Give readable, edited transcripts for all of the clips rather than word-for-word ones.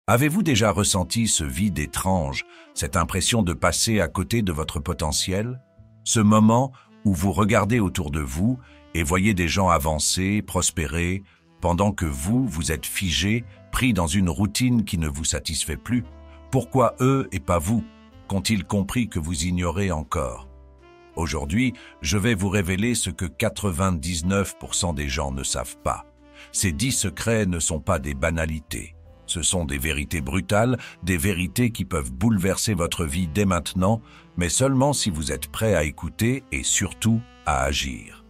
Avez-vous déjà ressenti ce vide étrange, cette impression de passer à côté de votre potentiel? Ce moment où vous regardez autour de vous et voyez des gens avancer, prospérer, pendant que vous êtes figé, pris dans une routine qui ne vous satisfait plus. Pourquoi eux et pas vous? Qu'ont-ils compris que vous ignorez encore? Aujourd'hui, je vais vous révéler ce que 99% des gens ne savent pas. Ces 10 secrets ne sont pas des banalités. Ce sont des vérités brutales, des vérités qui peuvent bouleverser votre vie dès maintenant, mais seulement si vous êtes prêt à écouter et surtout à agir.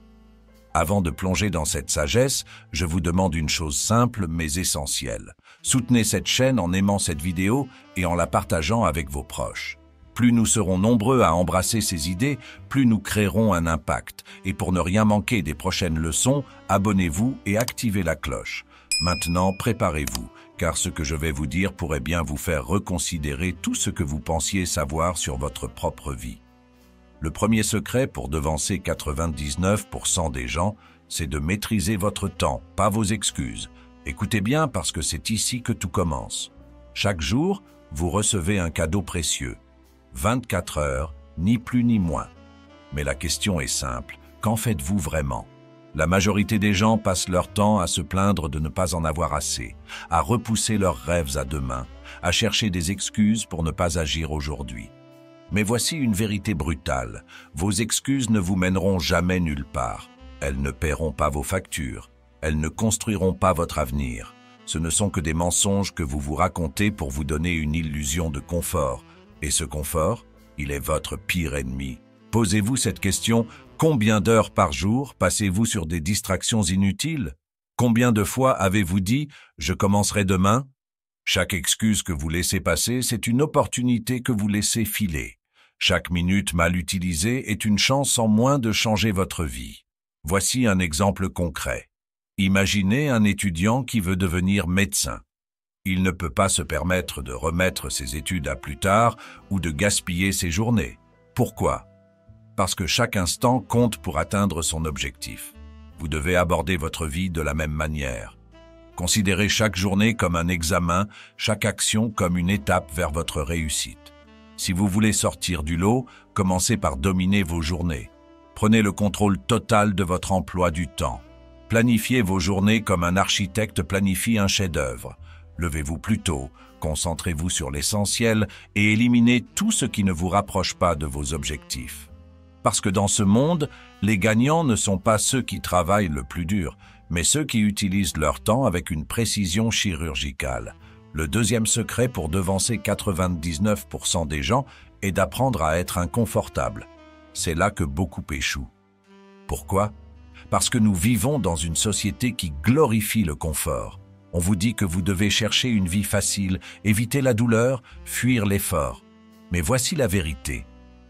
Avant de plonger dans cette sagesse, je vous demande une chose simple mais essentielle. Soutenez cette chaîne en aimant cette vidéo et en la partageant avec vos proches. Plus nous serons nombreux à embrasser ces idées, plus nous créerons un impact. Et pour ne rien manquer des prochaines leçons, abonnez-vous et activez la cloche. Maintenant, préparez-vous, car ce que je vais vous dire pourrait bien vous faire reconsidérer tout ce que vous pensiez savoir sur votre propre vie. Le premier secret pour devancer 99% des gens, c'est de maîtriser votre temps, pas vos excuses. Écoutez bien parce que c'est ici que tout commence. Chaque jour, vous recevez un cadeau précieux. 24 heures, ni plus ni moins. Mais la question est simple, qu'en faites-vous vraiment? La majorité des gens passent leur temps à se plaindre de ne pas en avoir assez, à repousser leurs rêves à demain, à chercher des excuses pour ne pas agir aujourd'hui. Mais voici une vérité brutale, vos excuses ne vous mèneront jamais nulle part. Elles ne paieront pas vos factures, elles ne construiront pas votre avenir. Ce ne sont que des mensonges que vous vous racontez pour vous donner une illusion de confort. Et ce confort, il est votre pire ennemi. Posez-vous cette question, combien d'heures par jour passez-vous sur des distractions inutiles? Combien de fois avez-vous dit « je commencerai demain » Chaque excuse que vous laissez passer, c'est une opportunité que vous laissez filer. Chaque minute mal utilisée est une chance en moins de changer votre vie. Voici un exemple concret. Imaginez un étudiant qui veut devenir médecin. Il ne peut pas se permettre de remettre ses études à plus tard ou de gaspiller ses journées. Pourquoi? Parce que chaque instant compte pour atteindre son objectif. Vous devez aborder votre vie de la même manière. Considérez chaque journée comme un examen, chaque action comme une étape vers votre réussite. Si vous voulez sortir du lot, commencez par dominer vos journées. Prenez le contrôle total de votre emploi du temps. Planifiez vos journées comme un architecte planifie un chef-d'œuvre. Levez-vous plus tôt, concentrez-vous sur l'essentiel et éliminez tout ce qui ne vous rapproche pas de vos objectifs. Parce que dans ce monde, les gagnants ne sont pas ceux qui travaillent le plus dur, mais ceux qui utilisent leur temps avec une précision chirurgicale. Le deuxième secret pour devancer 99% des gens est d'apprendre à être inconfortable. C'est là que beaucoup échouent. Pourquoi? Parce que nous vivons dans une société qui glorifie le confort. On vous dit que vous devez chercher une vie facile, éviter la douleur, fuir l'effort. Mais voici la vérité.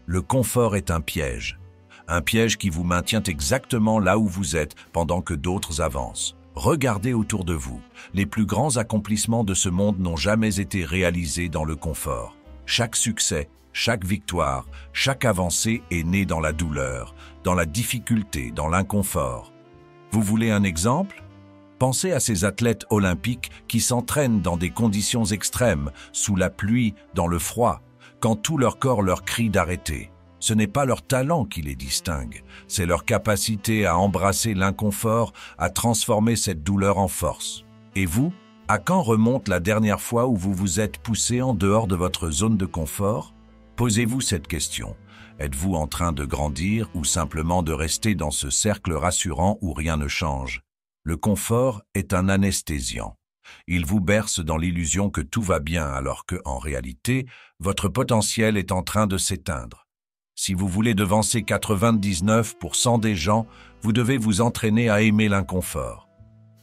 Le confort est un piège. Un piège qui vous maintient exactement là où vous êtes pendant que d'autres avancent. Regardez autour de vous. Les plus grands accomplissements de ce monde n'ont jamais été réalisés dans le confort. Chaque succès, chaque victoire, chaque avancée est née dans la douleur, dans la difficulté, dans l'inconfort. Vous voulez un exemple? Pensez à ces athlètes olympiques qui s'entraînent dans des conditions extrêmes, sous la pluie, dans le froid, quand tout leur corps leur crie d'arrêter. Ce n'est pas leur talent qui les distingue, c'est leur capacité à embrasser l'inconfort, à transformer cette douleur en force. Et vous, à quand remonte la dernière fois où vous vous êtes poussé en dehors de votre zone de confort? Posez-vous cette question. Êtes-vous en train de grandir ou simplement de rester dans ce cercle rassurant où rien ne change? Le confort est un anesthésiant. Il vous berce dans l'illusion que tout va bien alors que, en réalité, votre potentiel est en train de s'éteindre. Si vous voulez devancer 99% des gens, vous devez vous entraîner à aimer l'inconfort.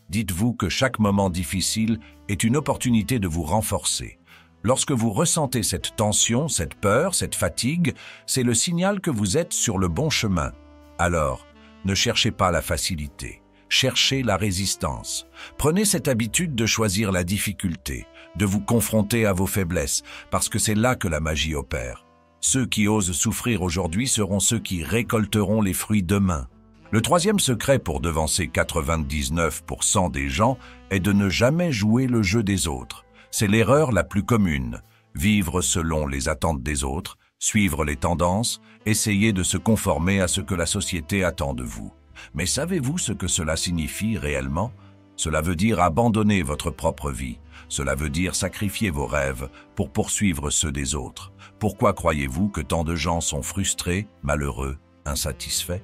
Dites-vous que chaque moment difficile est une opportunité de vous renforcer. Lorsque vous ressentez cette tension, cette peur, cette fatigue, c'est le signal que vous êtes sur le bon chemin. Alors, ne cherchez pas la facilité. Cherchez la résistance. Prenez cette habitude de choisir la difficulté, de vous confronter à vos faiblesses, parce que c'est là que la magie opère. Ceux qui osent souffrir aujourd'hui seront ceux qui récolteront les fruits demain. Le troisième secret pour devancer 99% des gens est de ne jamais jouer le jeu des autres. C'est l'erreur la plus commune. Vivre selon les attentes des autres, suivre les tendances, essayer de se conformer à ce que la société attend de vous. Mais savez-vous ce que cela signifie réellement? Cela veut dire abandonner votre propre vie. Cela veut dire sacrifier vos rêves pour poursuivre ceux des autres. Pourquoi croyez-vous que tant de gens sont frustrés, malheureux, insatisfaits?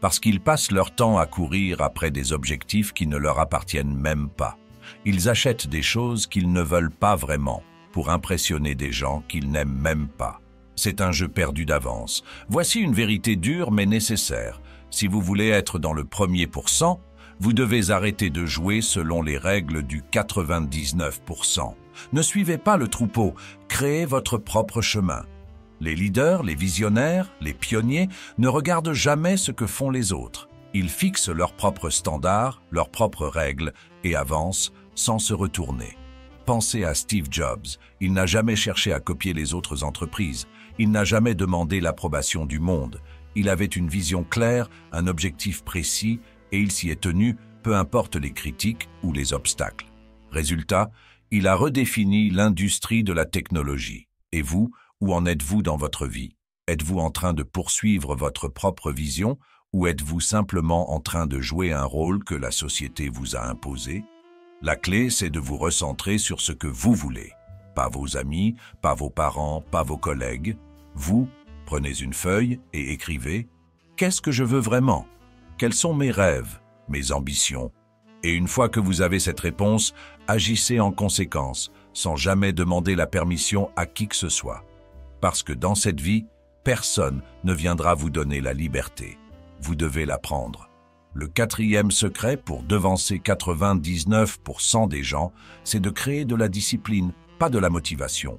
Parce qu'ils passent leur temps à courir après des objectifs qui ne leur appartiennent même pas. Ils achètent des choses qu'ils ne veulent pas vraiment pour impressionner des gens qu'ils n'aiment même pas. C'est un jeu perdu d'avance. Voici une vérité dure mais nécessaire. Si vous voulez être dans le premier pourcent, vous devez arrêter de jouer selon les règles du 99%. Ne suivez pas le troupeau, créez votre propre chemin. Les leaders, les visionnaires, les pionniers ne regardent jamais ce que font les autres. Ils fixent leurs propres standards, leurs propres règles et avancent sans se retourner. Pensez à Steve Jobs. Il n'a jamais cherché à copier les autres entreprises. Il n'a jamais demandé l'approbation du monde. Il avait une vision claire, un objectif précis et il s'y est tenu, peu importe les critiques ou les obstacles. Résultat, il a redéfini l'industrie de la technologie. Et vous, où en êtes-vous dans votre vie? Êtes-vous en train de poursuivre votre propre vision ou êtes-vous simplement en train de jouer un rôle que la société vous a imposé? La clé, c'est de vous recentrer sur ce que vous voulez. Pas vos amis, pas vos parents, pas vos collègues. Vous, prenez une feuille et écrivez « Qu'est-ce que je veux vraiment ? Quels sont mes rêves, mes ambitions ?» Et une fois que vous avez cette réponse, agissez en conséquence, sans jamais demander la permission à qui que ce soit. Parce que dans cette vie, personne ne viendra vous donner la liberté. Vous devez la prendre. Le quatrième secret pour devancer 99% des gens, c'est de créer de la discipline, pas de la motivation.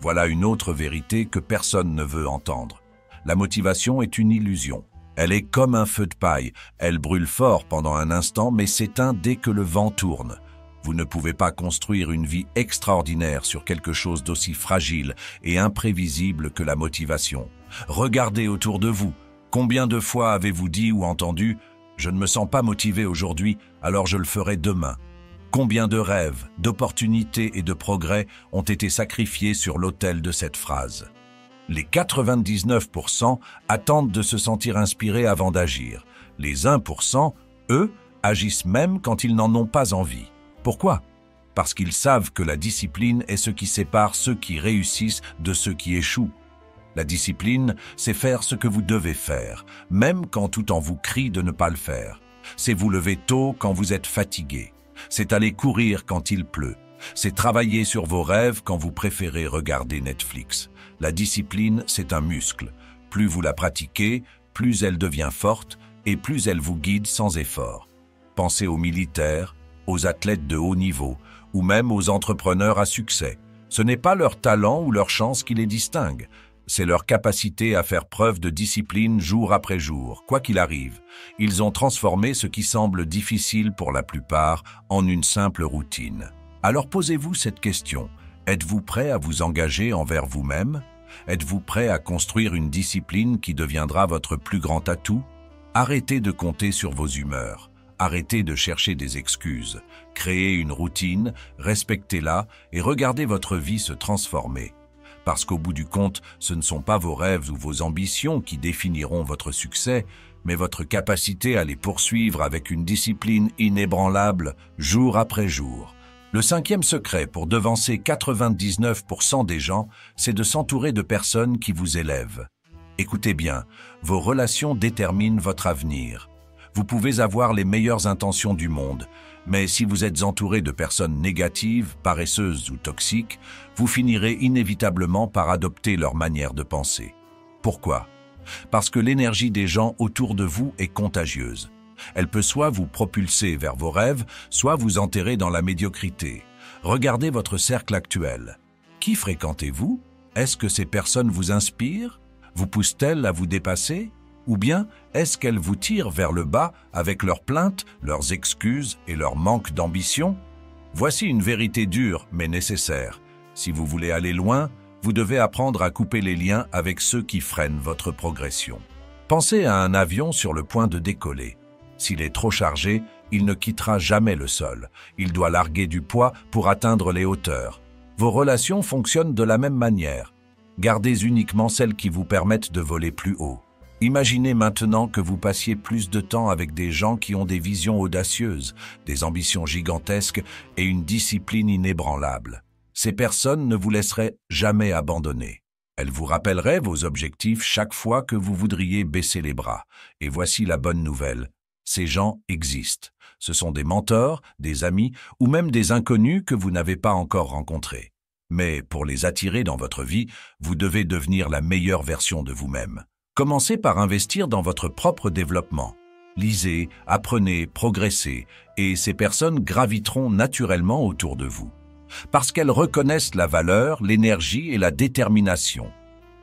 Voilà une autre vérité que personne ne veut entendre. La motivation est une illusion. Elle est comme un feu de paille. Elle brûle fort pendant un instant, mais s'éteint dès que le vent tourne. Vous ne pouvez pas construire une vie extraordinaire sur quelque chose d'aussi fragile et imprévisible que la motivation. Regardez autour de vous. Combien de fois avez-vous dit ou entendu « Je ne me sens pas motivé aujourd'hui, alors je le ferai demain ». Combien de rêves, d'opportunités et de progrès ont été sacrifiés sur l'autel de cette phrase? Les 99% attendent de se sentir inspirés avant d'agir. Les 1%, eux, agissent même quand ils n'en ont pas envie. Pourquoi? Parce qu'ils savent que la discipline est ce qui sépare ceux qui réussissent de ceux qui échouent. La discipline, c'est faire ce que vous devez faire, même quand tout en vous crie de ne pas le faire. C'est vous lever tôt quand vous êtes fatigué. C'est aller courir quand il pleut. C'est travailler sur vos rêves quand vous préférez regarder Netflix. La discipline, c'est un muscle. Plus vous la pratiquez, plus elle devient forte et plus elle vous guide sans effort. Pensez aux militaires, aux athlètes de haut niveau ou même aux entrepreneurs à succès. Ce n'est pas leur talent ou leur chance qui les distingue. C'est leur capacité à faire preuve de discipline jour après jour, quoi qu'il arrive. Ils ont transformé ce qui semble difficile pour la plupart en une simple routine. Alors posez-vous cette question. Êtes-vous prêt à vous engager envers vous-même? Êtes-vous prêt à construire une discipline qui deviendra votre plus grand atout? Arrêtez de compter sur vos humeurs. Arrêtez de chercher des excuses. Créez une routine, respectez-la et regardez votre vie se transformer. Parce qu'au bout du compte, ce ne sont pas vos rêves ou vos ambitions qui définiront votre succès, mais votre capacité à les poursuivre avec une discipline inébranlable, jour après jour. Le cinquième secret pour devancer 99% des gens, c'est de s'entourer de personnes qui vous élèvent. Écoutez bien, vos relations déterminent votre avenir. Vous pouvez avoir les meilleures intentions du monde, mais si vous êtes entouré de personnes négatives, paresseuses ou toxiques, vous finirez inévitablement par adopter leur manière de penser. Pourquoi? Parce que l'énergie des gens autour de vous est contagieuse. Elle peut soit vous propulser vers vos rêves, soit vous enterrer dans la médiocrité. Regardez votre cercle actuel. Qui fréquentez-vous? Est-ce que ces personnes vous inspirent? Vous poussent-elles à vous dépasser? Ou bien est-ce qu'elles vous tirent vers le bas avec leurs plaintes, leurs excuses et leur manque d'ambition? Voici une vérité dure mais nécessaire. Si vous voulez aller loin, vous devez apprendre à couper les liens avec ceux qui freinent votre progression. Pensez à un avion sur le point de décoller. S'il est trop chargé, il ne quittera jamais le sol. Il doit larguer du poids pour atteindre les hauteurs. Vos relations fonctionnent de la même manière. Gardez uniquement celles qui vous permettent de voler plus haut. Imaginez maintenant que vous passiez plus de temps avec des gens qui ont des visions audacieuses, des ambitions gigantesques et une discipline inébranlable. Ces personnes ne vous laisseraient jamais abandonner. Elles vous rappelleraient vos objectifs chaque fois que vous voudriez baisser les bras. Et voici la bonne nouvelle. Ces gens existent. Ce sont des mentors, des amis ou même des inconnus que vous n'avez pas encore rencontrés. Mais pour les attirer dans votre vie, vous devez devenir la meilleure version de vous-même. Commencez par investir dans votre propre développement. Lisez, apprenez, progressez, et ces personnes graviteront naturellement autour de vous. Parce qu'elles reconnaissent la valeur, l'énergie et la détermination.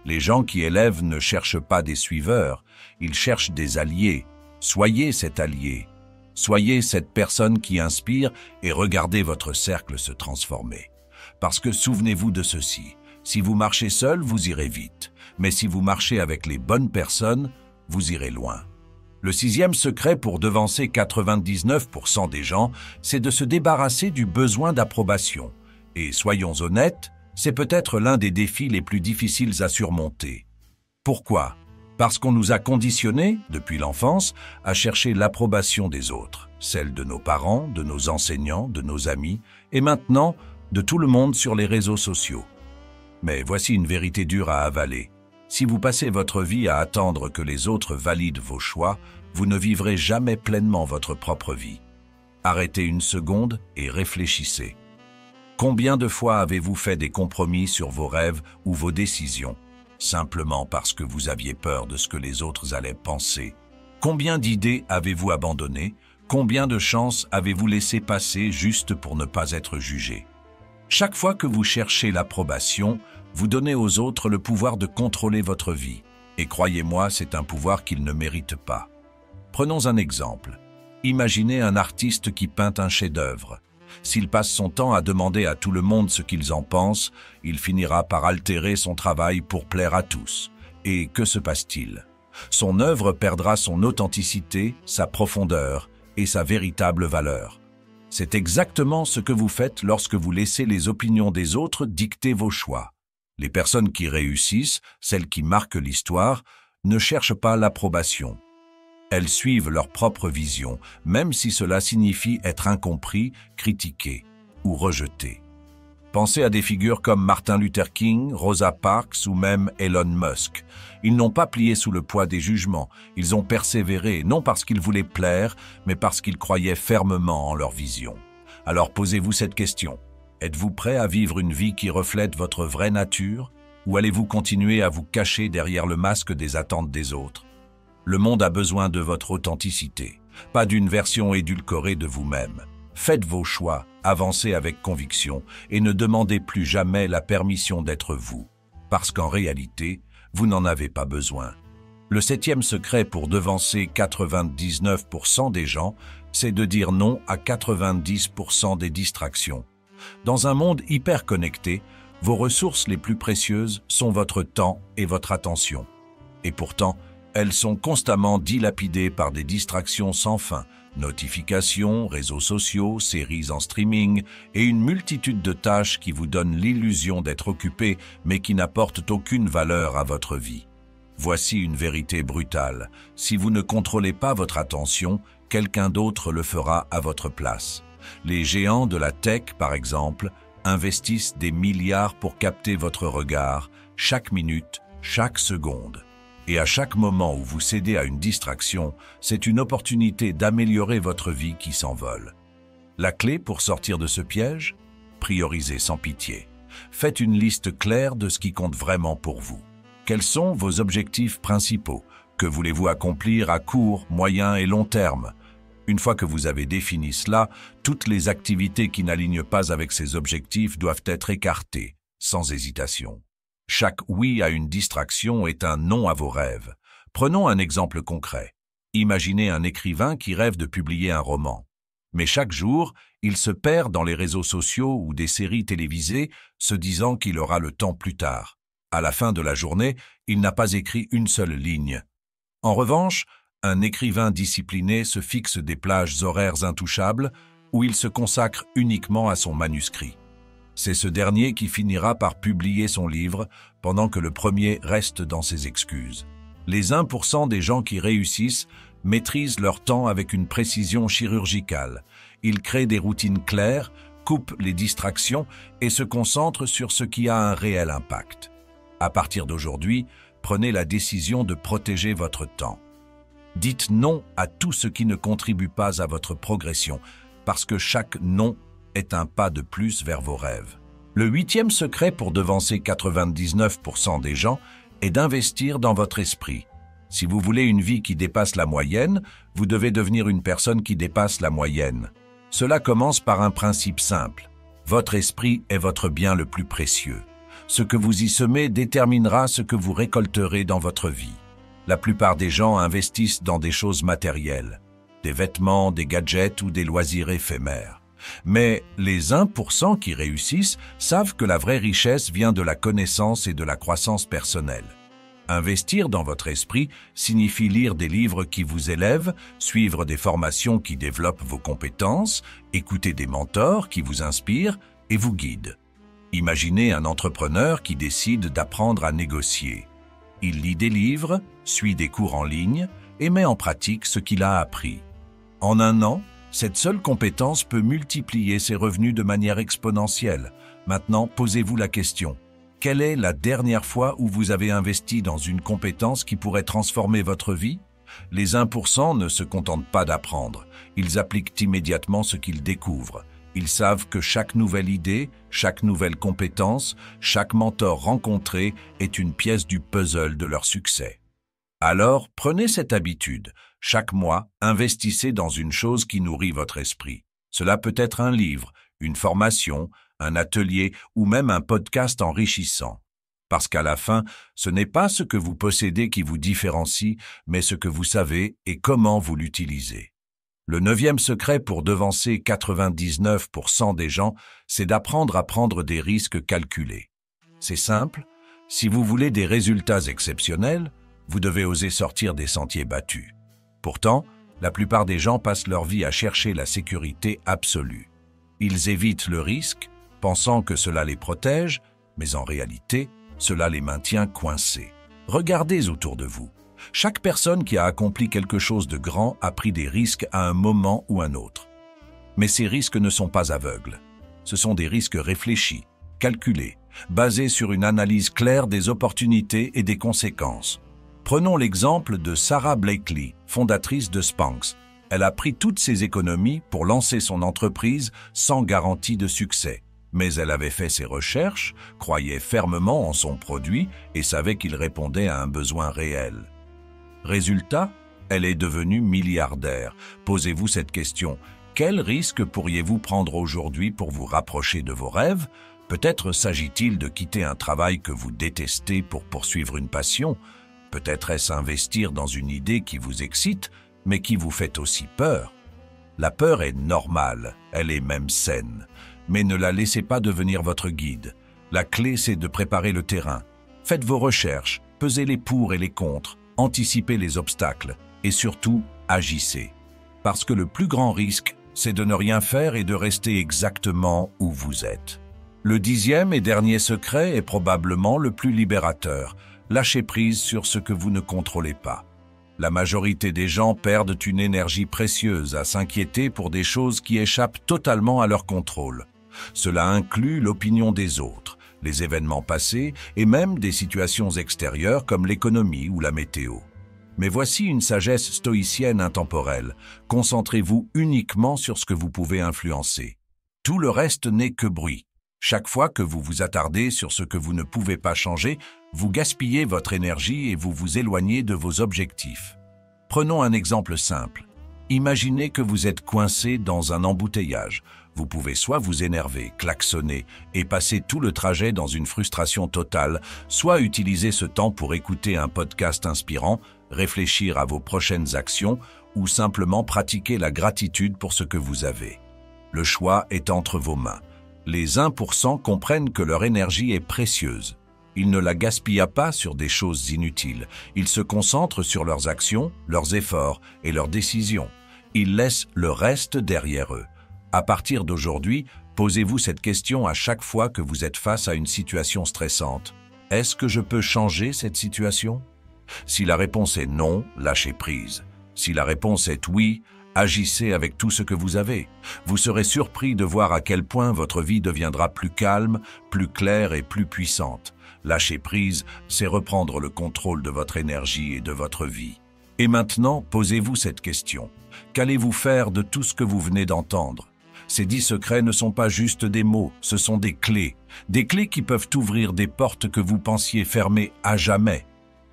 Les gens qui élèvent ne cherchent pas des suiveurs, ils cherchent des alliés. Soyez cet allié. Soyez cette personne qui inspire et regardez votre cercle se transformer. Parce que souvenez-vous de ceci, si vous marchez seul, vous irez vite. Mais si vous marchez avec les bonnes personnes, vous irez loin. Le 6e secret pour devancer 99% des gens, c'est de se débarrasser du besoin d'approbation. Et soyons honnêtes, c'est peut-être l'un des défis les plus difficiles à surmonter. Pourquoi? Parce qu'on nous a conditionnés, depuis l'enfance, à chercher l'approbation des autres, celle de nos parents, de nos enseignants, de nos amis, et maintenant, de tout le monde sur les réseaux sociaux. Mais voici une vérité dure à avaler. Si vous passez votre vie à attendre que les autres valident vos choix, vous ne vivrez jamais pleinement votre propre vie. Arrêtez une seconde et réfléchissez. Combien de fois avez-vous fait des compromis sur vos rêves ou vos décisions, simplement parce que vous aviez peur de ce que les autres allaient penser? Combien d'idées avez-vous abandonnées? Combien de chances avez-vous laissé passer juste pour ne pas être jugé? Chaque fois que vous cherchez l'approbation, vous donnez aux autres le pouvoir de contrôler votre vie. Et croyez-moi, c'est un pouvoir qu'ils ne méritent pas. Prenons un exemple. Imaginez un artiste qui peint un chef-d'œuvre. S'il passe son temps à demander à tout le monde ce qu'ils en pensent, il finira par altérer son travail pour plaire à tous. Et que se passe-t-il? Son œuvre perdra son authenticité, sa profondeur et sa véritable valeur. C'est exactement ce que vous faites lorsque vous laissez les opinions des autres dicter vos choix. Les personnes qui réussissent, celles qui marquent l'histoire, ne cherchent pas l'approbation. Elles suivent leur propre vision, même si cela signifie être incompris, critiqué ou rejeté. Pensez à des figures comme Martin Luther King, Rosa Parks ou même Elon Musk. Ils n'ont pas plié sous le poids des jugements, ils ont persévéré, non parce qu'ils voulaient plaire, mais parce qu'ils croyaient fermement en leur vision. Alors posez-vous cette question. Êtes-vous prêt à vivre une vie qui reflète votre vraie nature, ou allez-vous continuer à vous cacher derrière le masque des attentes des autres? Le monde a besoin de votre authenticité, pas d'une version édulcorée de vous-même. Faites vos choix, avancez avec conviction et ne demandez plus jamais la permission d'être vous, parce qu'en réalité, vous n'en avez pas besoin. Le 7e secret pour devancer 99% des gens, c'est de dire non à 90% des distractions. Dans un monde hyper connecté, vos ressources les plus précieuses sont votre temps et votre attention. Et pourtant, elles sont constamment dilapidées par des distractions sans fin, notifications, réseaux sociaux, séries en streaming et une multitude de tâches qui vous donnent l'illusion d'être occupé mais qui n'apportent aucune valeur à votre vie. Voici une vérité brutale. Si vous ne contrôlez pas votre attention, quelqu'un d'autre le fera à votre place. Les géants de la tech, par exemple, investissent des milliards pour capter votre regard, chaque minute, chaque seconde. Et à chaque moment où vous cédez à une distraction, c'est une opportunité d'améliorer votre vie qui s'envole. La clé pour sortir de ce piège? Priorisez sans pitié. Faites une liste claire de ce qui compte vraiment pour vous. Quels sont vos objectifs principaux? Que voulez-vous accomplir à court, moyen et long terme? Une fois que vous avez défini cela, toutes les activités qui n'alignent pas avec ces objectifs doivent être écartées, sans hésitation. Chaque oui à une distraction est un non à vos rêves. Prenons un exemple concret. Imaginez un écrivain qui rêve de publier un roman. Mais chaque jour, il se perd dans les réseaux sociaux ou des séries télévisées, se disant qu'il aura le temps plus tard. À la fin de la journée, il n'a pas écrit une seule ligne. En revanche, un écrivain discipliné se fixe des plages horaires intouchables où il se consacre uniquement à son manuscrit. C'est ce dernier qui finira par publier son livre pendant que le premier reste dans ses excuses. Les 1% des gens qui réussissent maîtrisent leur temps avec une précision chirurgicale. Ils créent des routines claires, coupent les distractions et se concentrent sur ce qui a un réel impact. À partir d'aujourd'hui, prenez la décision de protéger votre temps. Dites non à tout ce qui ne contribue pas à votre progression, parce que chaque non est un pas de plus vers vos rêves. Le 8e secret pour devancer 99% des gens est d'investir dans votre esprit. Si vous voulez une vie qui dépasse la moyenne, vous devez devenir une personne qui dépasse la moyenne. Cela commence par un principe simple. Votre esprit est votre bien le plus précieux. Ce que vous y semez déterminera ce que vous récolterez dans votre vie. La plupart des gens investissent dans des choses matérielles, des vêtements, des gadgets ou des loisirs éphémères. Mais les 1% qui réussissent savent que la vraie richesse vient de la connaissance et de la croissance personnelle. Investir dans votre esprit signifie lire des livres qui vous élèvent, suivre des formations qui développent vos compétences, écouter des mentors qui vous inspirent et vous guident. Imaginez un entrepreneur qui décide d'apprendre à négocier. Il lit des livres, suit des cours en ligne et met en pratique ce qu'il a appris. En un an, cette seule compétence peut multiplier ses revenus de manière exponentielle. Maintenant, posez-vous la question. Quelle est la dernière fois où vous avez investi dans une compétence qui pourrait transformer votre vie? Les 1% ne se contentent pas d'apprendre. Ils appliquent immédiatement ce qu'ils découvrent. Ils savent que chaque nouvelle idée, chaque nouvelle compétence, chaque mentor rencontré est une pièce du puzzle de leur succès. Alors, prenez cette habitude. Chaque mois, investissez dans une chose qui nourrit votre esprit. Cela peut être un livre, une formation, un atelier ou même un podcast enrichissant. Parce qu'à la fin, ce n'est pas ce que vous possédez qui vous différencie, mais ce que vous savez et comment vous l'utilisez. Le 9e secret pour devancer 99% des gens, c'est d'apprendre à prendre des risques calculés. C'est simple, si vous voulez des résultats exceptionnels, vous devez oser sortir des sentiers battus. Pourtant, la plupart des gens passent leur vie à chercher la sécurité absolue. Ils évitent le risque, pensant que cela les protège, mais en réalité, cela les maintient coincés. Regardez autour de vous. Chaque personne qui a accompli quelque chose de grand a pris des risques à un moment ou un autre. Mais ces risques ne sont pas aveugles. Ce sont des risques réfléchis, calculés, basés sur une analyse claire des opportunités et des conséquences. Prenons l'exemple de Sara Blakely, fondatrice de Spanx. Elle a pris toutes ses économies pour lancer son entreprise sans garantie de succès. Mais elle avait fait ses recherches, croyait fermement en son produit et savait qu'il répondait à un besoin réel. Résultat, elle est devenue milliardaire. Posez-vous cette question. Quel risque pourriez-vous prendre aujourd'hui pour vous rapprocher de vos rêves? Peut-être s'agit-il de quitter un travail que vous détestez pour poursuivre une passion. Peut-être est-ce investir dans une idée qui vous excite, mais qui vous fait aussi peur. La peur est normale, elle est même saine. Mais ne la laissez pas devenir votre guide. La clé, c'est de préparer le terrain. Faites vos recherches, pesez les pour et les contre, anticipez les obstacles et surtout, agissez. Parce que le plus grand risque, c'est de ne rien faire et de rester exactement où vous êtes. Le 10e et dernier secret est probablement le plus libérateur. Lâchez prise sur ce que vous ne contrôlez pas. La majorité des gens perdent une énergie précieuse à s'inquiéter pour des choses qui échappent totalement à leur contrôle. Cela inclut l'opinion des autres, les événements passés et même des situations extérieures comme l'économie ou la météo. Mais voici une sagesse stoïcienne intemporelle. Concentrez-vous uniquement sur ce que vous pouvez influencer. Tout le reste n'est que bruit. Chaque fois que vous vous attardez sur ce que vous ne pouvez pas changer, vous gaspillez votre énergie et vous vous éloignez de vos objectifs. Prenons un exemple simple. Imaginez que vous êtes coincé dans un embouteillage. Vous pouvez soit vous énerver, klaxonner et passer tout le trajet dans une frustration totale, soit utiliser ce temps pour écouter un podcast inspirant, réfléchir à vos prochaines actions ou simplement pratiquer la gratitude pour ce que vous avez. Le choix est entre vos mains. Les 1% comprennent que leur énergie est précieuse. Ils ne la gaspillent pas sur des choses inutiles. Ils se concentrent sur leurs actions, leurs efforts et leurs décisions. Ils laissent le reste derrière eux. À partir d'aujourd'hui, Posez-vous cette question à chaque fois que vous êtes face à une situation stressante. Est-ce que je peux changer cette situation? Si la réponse est non, lâchez prise. Si la réponse est oui, agissez avec tout ce que vous avez. Vous serez surpris de voir à quel point votre vie deviendra plus calme, plus claire et plus puissante. Lâcher prise, c'est reprendre le contrôle de votre énergie et de votre vie. Et maintenant, posez-vous cette question. Qu'allez-vous faire de tout ce que vous venez d'entendre? Ces 10 secrets ne sont pas juste des mots, ce sont des clés. Des clés qui peuvent ouvrir des portes que vous pensiez fermées à jamais.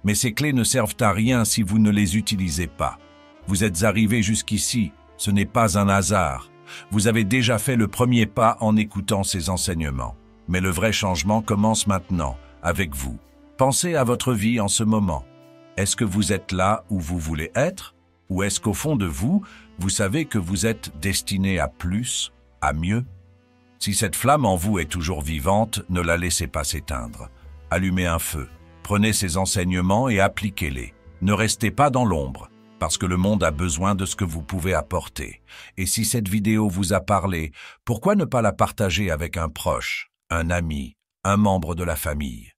Mais ces clés ne servent à rien si vous ne les utilisez pas. Vous êtes arrivé jusqu'ici, ce n'est pas un hasard. Vous avez déjà fait le premier pas en écoutant ces enseignements. Mais le vrai changement commence maintenant, avec vous. Pensez à votre vie en ce moment. Est-ce que vous êtes là où vous voulez être? Ou est-ce qu'au fond de vous, vous savez que vous êtes destiné à plus, à mieux? Si cette flamme en vous est toujours vivante, ne la laissez pas s'éteindre. Allumez un feu, prenez ces enseignements et appliquez-les. Ne restez pas dans l'ombre, parce que le monde a besoin de ce que vous pouvez apporter. Et si cette vidéo vous a parlé, pourquoi ne pas la partager avec un proche, un ami, un membre de la famille?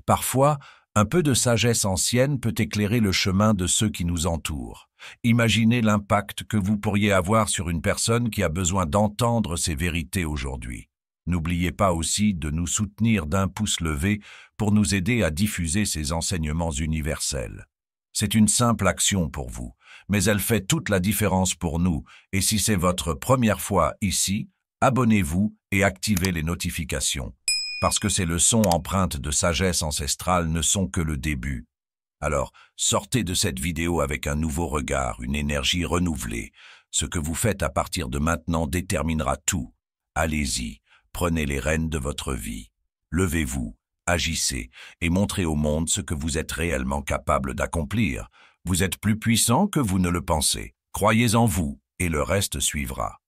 Parfois, un peu de sagesse ancienne peut éclairer le chemin de ceux qui nous entourent. Imaginez l'impact que vous pourriez avoir sur une personne qui a besoin d'entendre ces vérités aujourd'hui. N'oubliez pas aussi de nous soutenir d'un pouce levé pour nous aider à diffuser ces enseignements universels. C'est une simple action pour vous, mais elle fait toute la différence pour nous, et si c'est votre première fois ici, abonnez-vous et activez les notifications. Parce que ces leçons empreintes de sagesse ancestrale ne sont que le début. Alors, sortez de cette vidéo avec un nouveau regard, une énergie renouvelée. Ce que vous faites à partir de maintenant déterminera tout. Allez-y, prenez les rênes de votre vie. Levez-vous, agissez et montrez au monde ce que vous êtes réellement capable d'accomplir. Vous êtes plus puissant que vous ne le pensez. Croyez en vous et le reste suivra.